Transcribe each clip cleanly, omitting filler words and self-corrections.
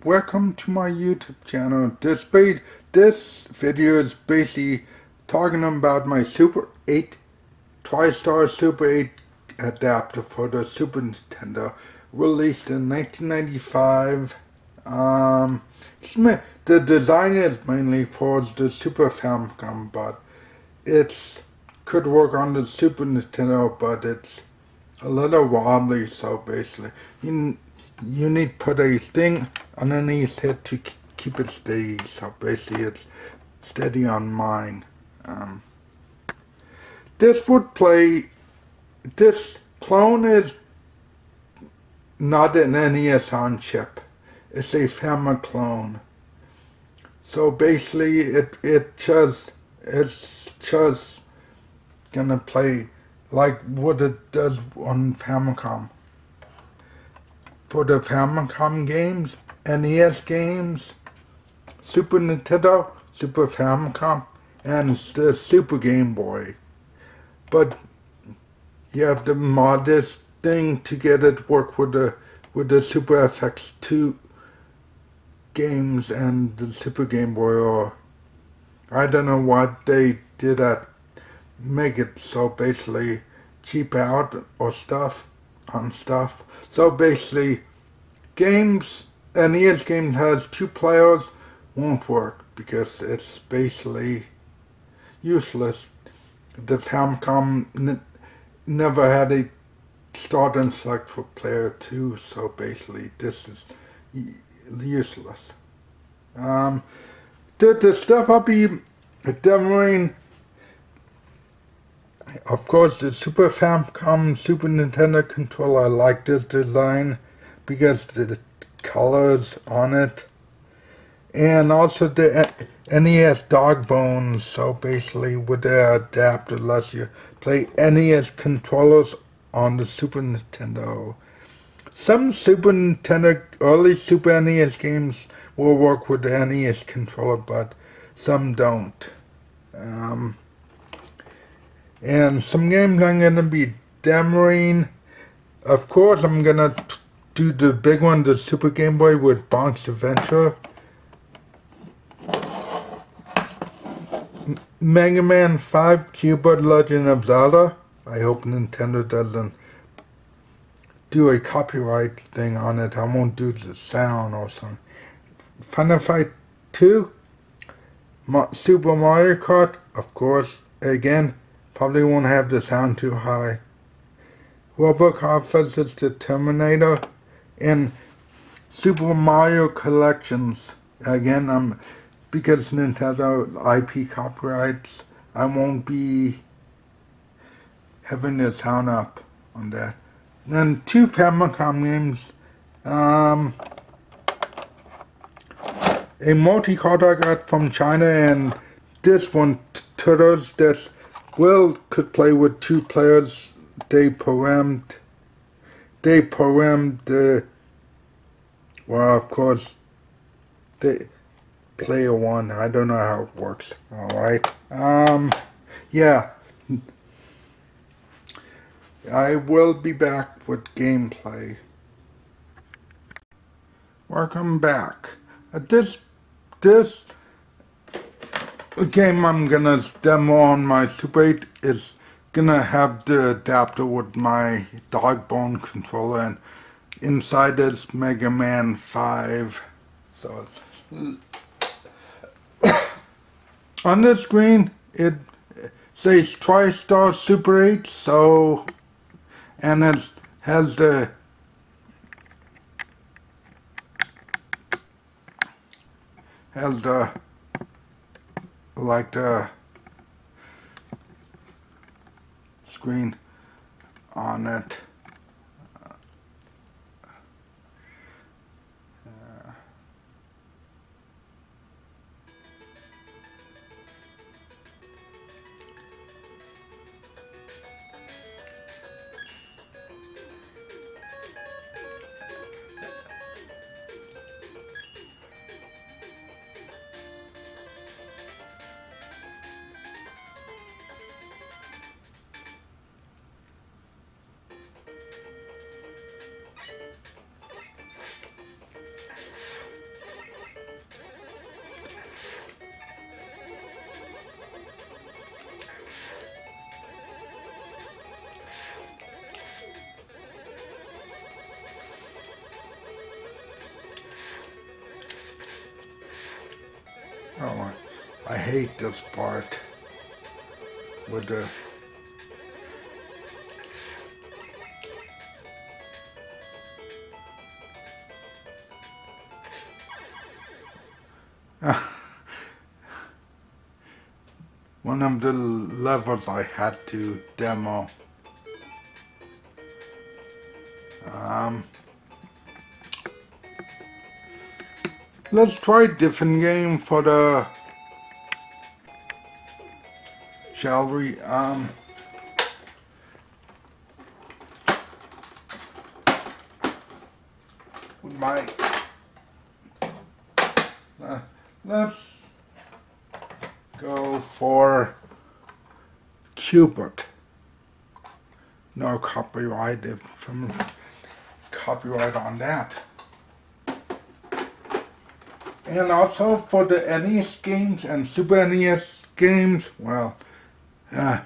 welcome to my YouTube channel. This video is basically talking about my Super 8 TriStar Super 8 adapter for the Super Nintendo, released in 1995. The design is mainly for the Super Famicom, but it could work on the Super Nintendo, but it's a little wobbly, so basically you need to put a thing underneath it to keep it steady, so basically it's steady on mine. This would play, this clone is not an NES on chip, it's a Famiclone. So basically it's just gonna play like what it does on Famicom. For the Famicom games, NES games, Super Nintendo, Super Famicom, and the Super Game Boy. But you have to mod this thing to get it work with the Super FX2 games and the Super Game Boy, or I don't know what they did that make it so basically cheap out or stuff on stuff. So basically games, NES games has 2 players, won't work because it's basically useless. The Famicom never had a start and select for player 2, so basically this is useless. The stuff I'll be demoing, of course, the Super Famicom Super Nintendo controller. I like this design because the colors on it, and also the NES dog bones. So basically with the adapter lets you play NES controllers on the Super Nintendo. Some early Super NES games will work with the NES controller, but some don't. And some games I'm gonna be demoing. Of course, I'm gonna do the big one, the Super Game Boy with Bonk's Adventure. Mega Man 5 Q*bert Legend of Zelda. I hope Nintendo doesn't do a copyright thing on it. I won't do the sound or something. Final Fight 2. Super Mario Kart, of course. Again, probably won't have the sound too high. Robocop vs. the Terminator, and Super Mario Collections. Again, because Nintendo IP copyrights, I won't be having the sound up on that. And 2 Famicom games. A multi-card I got from China, and this one, Turtles, that could play with 2 players. They programmed well, of course, the player 1. I don't know how it works. Alright. Yeah. I will be back with gameplay. Welcome back. This game I'm gonna demo on my Super 8 is gonna have the adapter with my dog bone controller, and inside is Mega Man 5. So on the screen it says TriStar Super 8, so, and it has the like the screen on it. Oh, I hate this part with the one of the levels I had to demo. Let's try a different game for the, shall we? With my, let's go for Cubert. No copyright from copyright on that. And also for the NES games and Super NES games, well, on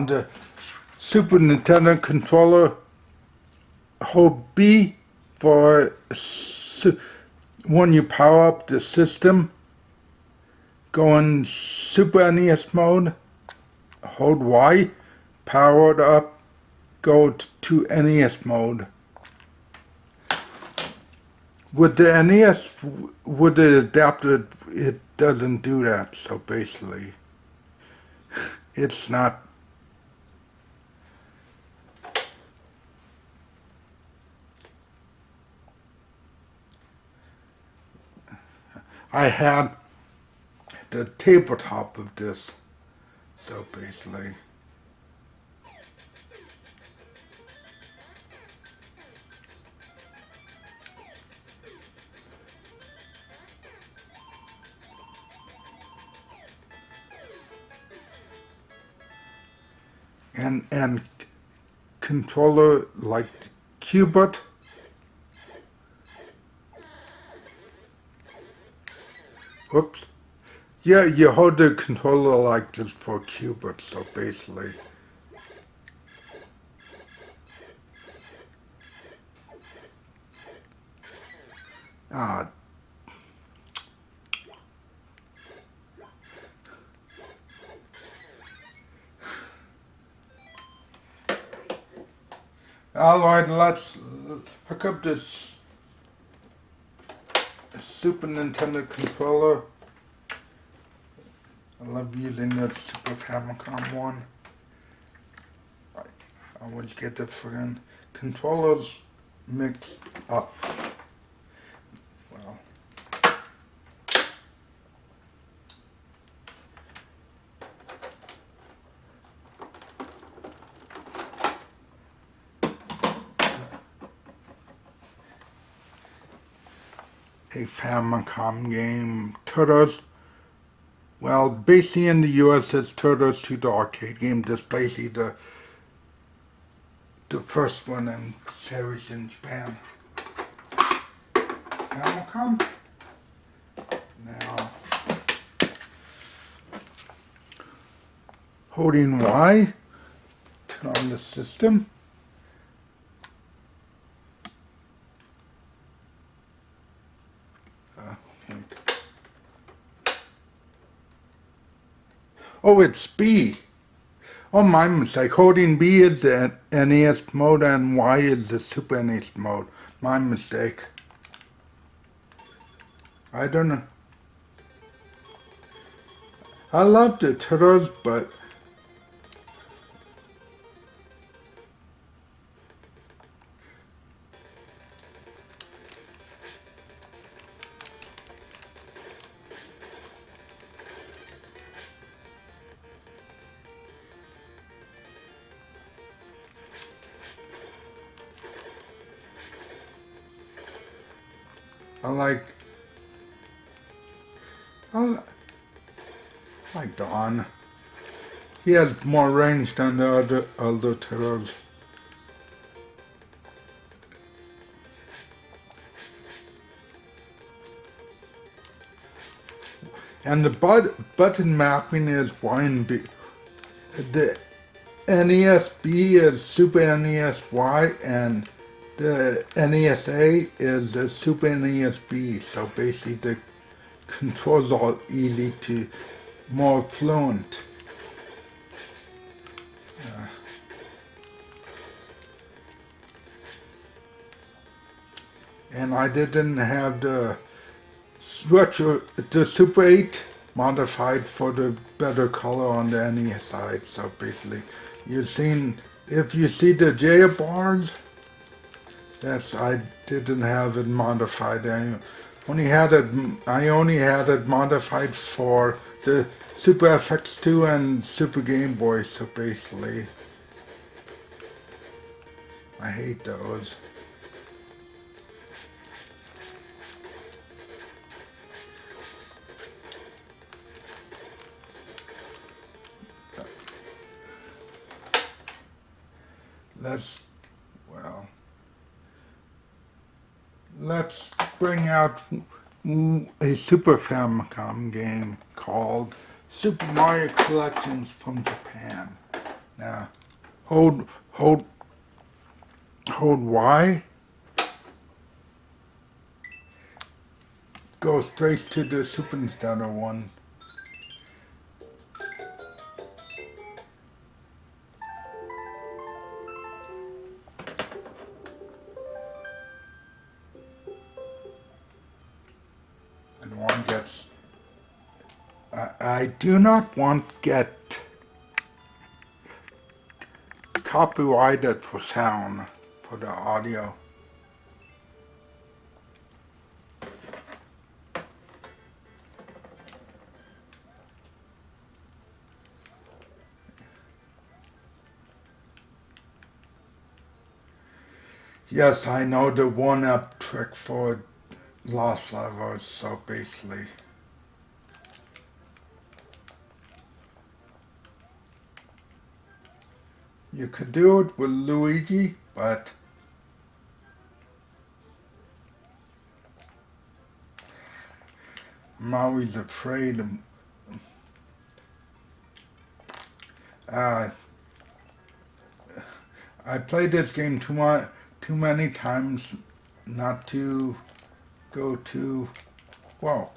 the Super Nintendo controller, hold B for when you power up the system. Go in Super NES mode, hold Y, power it up, go to NES mode. With the NES, with the adapter, it doesn't do that, so basically, it's not. I had the tabletop of this, so basically. And controller like Cubert. Oops. Yeah, you hold the controller like this for Cubert, so basically. Alright, let's hook up this Super Nintendo controller. I love using the Super Famicom one. I always get the friggin' controllers mixed up. Well, a Famicom game, Turtles. Well, basically in the US it's Turtles 2, the arcade game. This basically the first one in series in Japan. Famicom. Now, holding Y, turn on the system. Oh, it's B. Oh, my mistake. Holding B is the NES mode and Y is the Super NES mode. My mistake. I don't know. I love the Turtles, but I like Don. He has more range than the other Turtles. And the button mapping is Y and B. The NES B is Super NES Y, and the NES A is the Super NES B. So basically, controls are easy to, more fluent. And I didn't have the Super 8 modified for the better color on the NES side. So basically, if you see the J bars, I didn't have it modified. I only had it modified for the Super FX2 and Super Game Boy. So basically, I hate those. Let's bring out a Super Famicom game called Super Mario Collections from Japan. Now, hold Y. Go straight to the Super Nintendo one. And one gets. I do not want get copyrighted for sound for the audio. Yes, I know the one-up trick for lost levels, so basically. You could do it with Luigi, but I'm always afraid of I played this game too many times not to go to, whoa.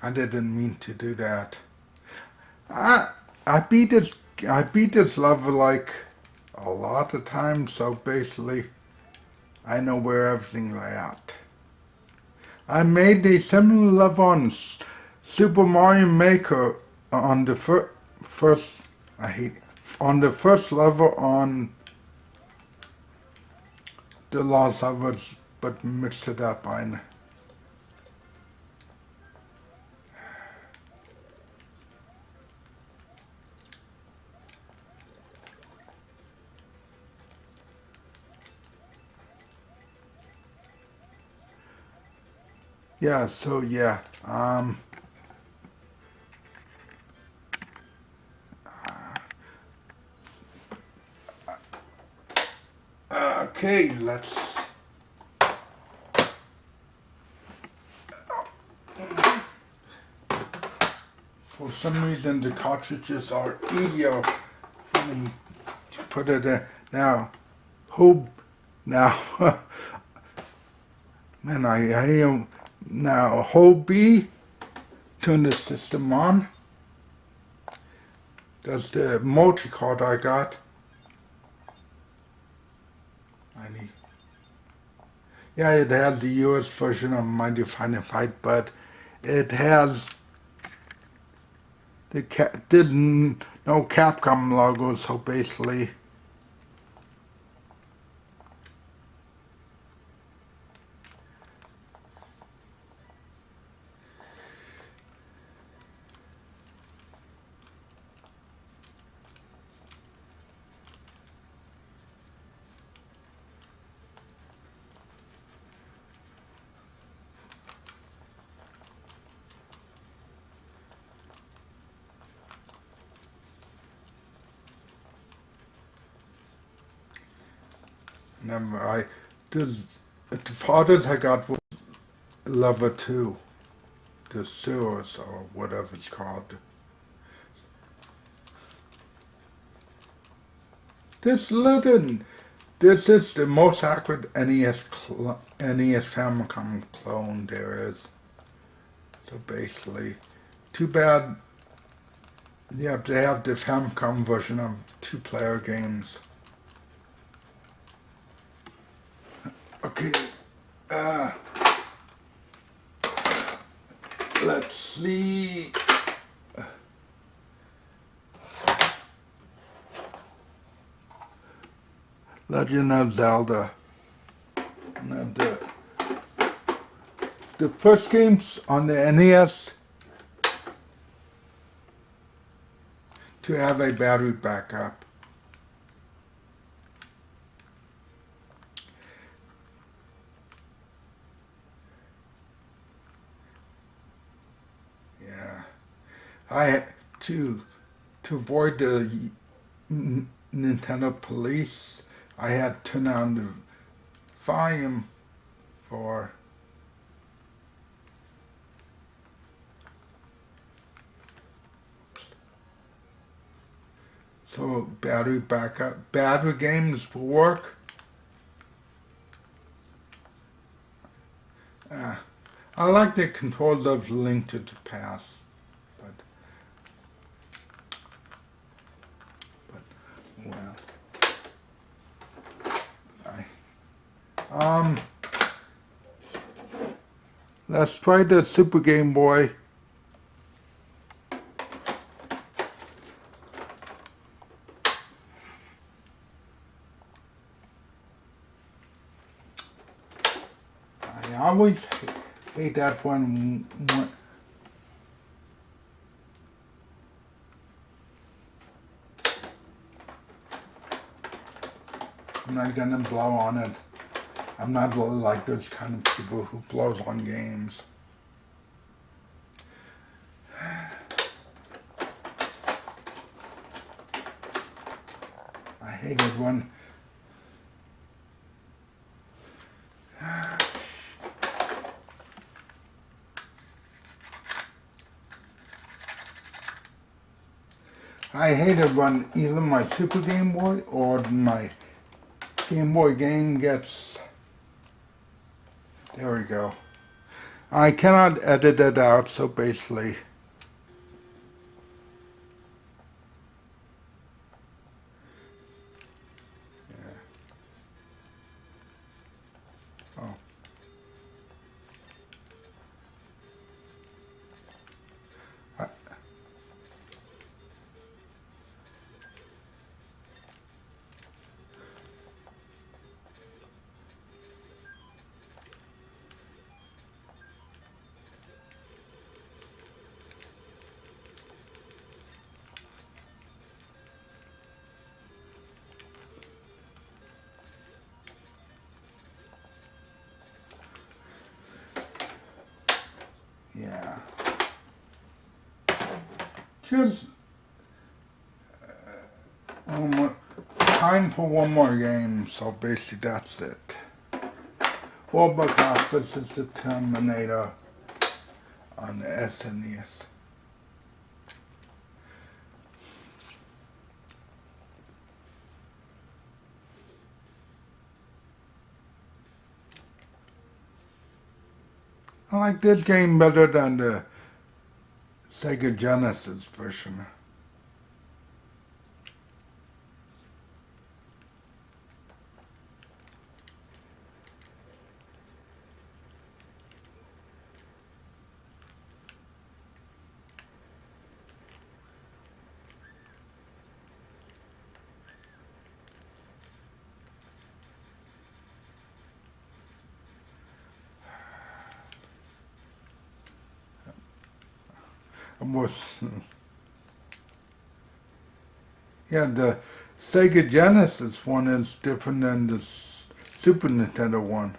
I didn't mean to do that. I beat this level like a lot of times, so basically I know where everything's at. I made a similar level on Super Mario Maker on the on the first level on the lost levels, but mixed it up. Yeah, so yeah, okay, let's, for some reason the cartridges are easier for me to put it in. Now, now, man, I am, now, hold B, turn the system on. That's the multi-card I got. Yeah, it has the US version of Mighty Final Fight, but it has no Capcom logo, so basically the farthest I got was level 2, the sewers or whatever it's called. This little, this is the most accurate NES Famicom clone there is. So basically, too bad you have to have the Famicom version of two-player games. Okay, let's see. Legend of Zelda. And the first games on the NES to have a battery backup. Yeah, I to avoid the Nintendo police, I had to turn on the volume for so battery backup. Battery games will work. I like the controls of Link to the Past, but well, let's try the Super Game Boy. I always hate that one. I'm not gonna blow on it. I'm not like those kind of people who blows on games. I hate it when either my Super Game Boy or my Game Boy game gets. There we go. I cannot edit it out, so basically. Yeah. Oh. Yeah. Just one more time for one more game, so basically that's it. Warbuck Office is the Terminator on the SNES. I like this game better than the Sega Genesis version. Yeah, the Sega Genesis one is different than the Super Nintendo one.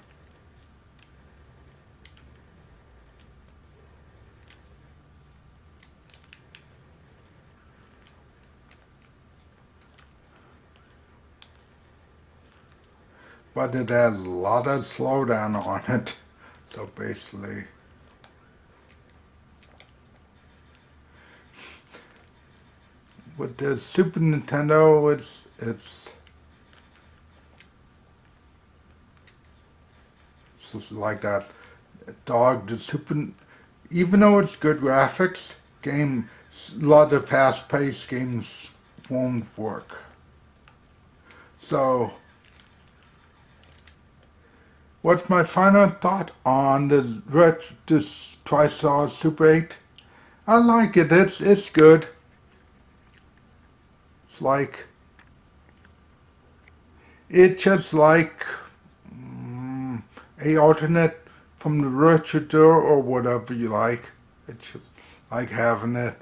But it has a lot of slowdown on it. So basically, with the Super Nintendo, it's just like that. Dog, the Super, even though it's good graphics, a lot of fast-paced games won't work. So, what's my final thought on this TriStar Super 8? I like it. It's good. It's like it's just like a alternate from the Richard or whatever you like. It's just like having an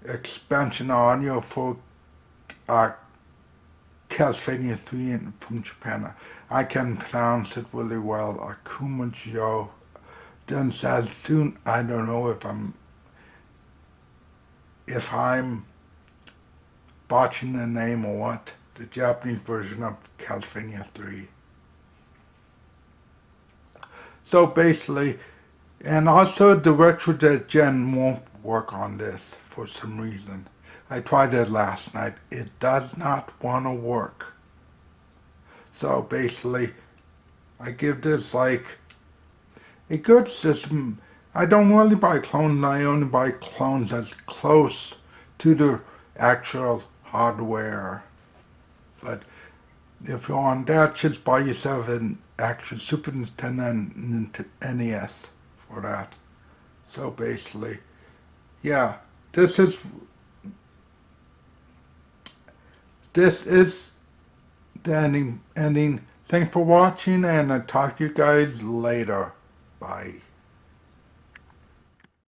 expansion audio for Castlevania 3 from Japan. I can pronounce it really well. Akumajo Densatsu. I don't know if I'm botching the name or what. The Japanese version of Castlevania 3. So basically, and also the RetroDead Gen won't work on this for some reason. I tried it last night. It does not want to work. So basically, I give this like a good system. I don't really buy clones. I only buy clones that's close to the actual hardware. But if you want that, just buy yourself an actual Super Nintendo and NES for that. So basically, yeah, this is the ending. Thanks for watching, and I'll talk to you guys later. Bye.